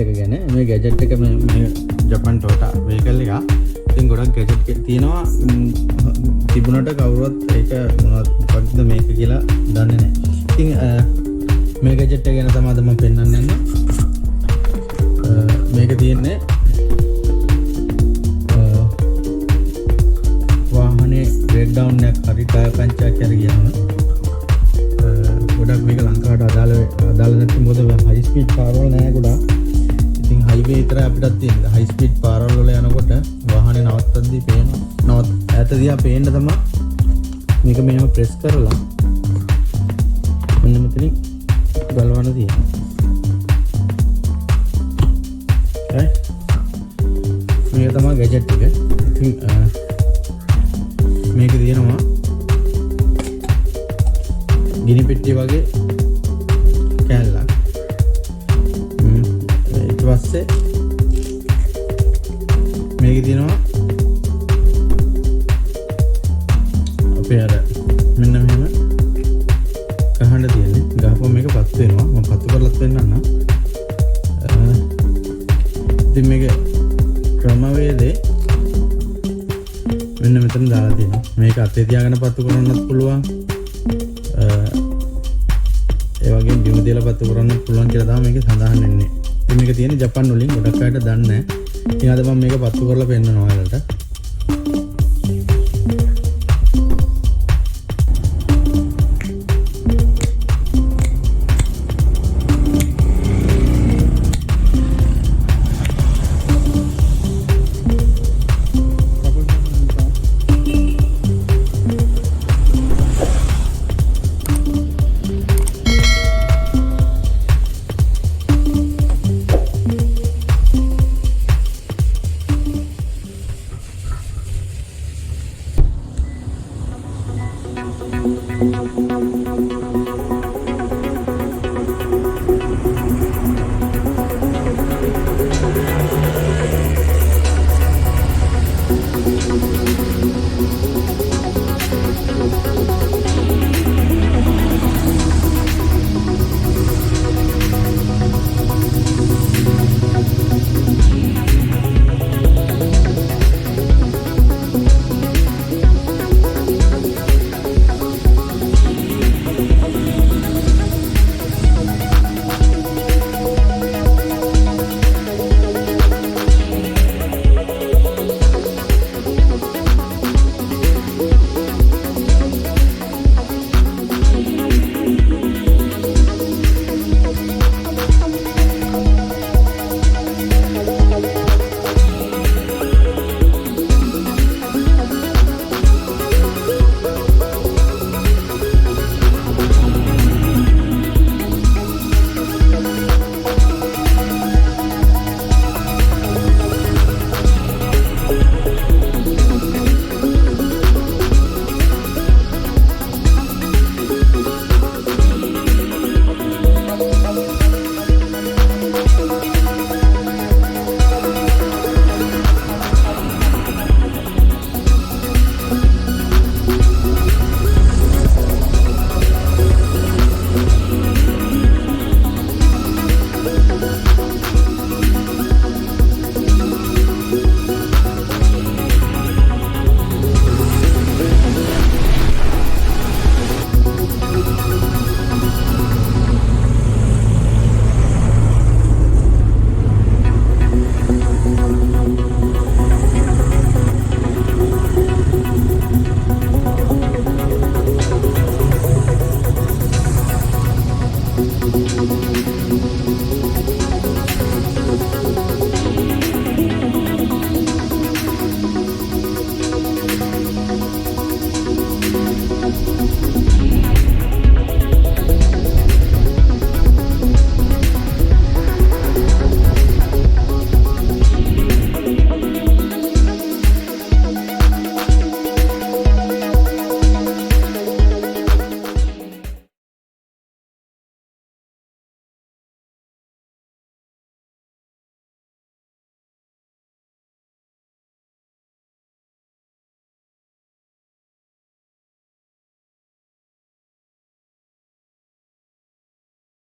එක ගැන. මේ ගැජට් එක මේ ජපන් ටොයෝටා වෙහිකල් එක. ඉතින් ගොඩක් ගැජට් තියෙනවා. තිබුණට කවුරුවත් ඒක මොකක්ද මේක කියලා දන්නේ නැහැ. ඉතින් මේ ගැජට් එක ගැන තමයි මම පෙන්නන්න යන්නේ. මේක තියෙන්නේ වාහනේ බ්‍රේක් ඩවුන් එකක් හරි ටයර් පංචර් කරගියාම ගොඩක් මේක ලංකාවට අදාළ නැති මොකද හයි ස්පීඩ් පාරවල් නැහැ ගොඩක්. ඉතින් හයිවේ විතරයි අපිටත් තියෙන්නේ. හයි ස්පීඩ් පාරවල් වල යනකොට වාහනේ නවත්තද්දී පේනවා. ඈත දිහා පේන්න තමයි මේක මෙහෙම ප්‍රෙස් කරලා මෙන්න මෙතනින් ගලවන්න තියෙනවා. මේක තමයි ගැජට් එක. ඉතින් මේක තියෙනවා ගිනි පෙට්ටිය වගේ කෑල්ලක්. ඊට පස්සේ මේක තියෙනවා අපේ අර මෙන්න මෙහෙම ගහන්න තියෙන්නේ. ගහපුවම මේක පත්තු වෙනවා. මම පත්තු කරලත් පෙන්නන්නම්. ඉතින් මේක ක්‍රමවේදේ මෙන්න මෙතන දාලා තියෙනවා. මේක අතේ තියාගෙන පත්තු කරන්නත් පුළුවන්. ඒ වගේම බිම දාලා පත්තු කරන්නත් පුළුවන් කියලා තමයි මේක සඳහන් වෙන්නේ. ඉතින් මේක තියෙන්නේ ජපන් වලින් ගොඩක් අයට දන්නේ නැහැ. ඉතින් අද මම මේක පත්තු කරලා පෙන්නනවා ඔයාලට.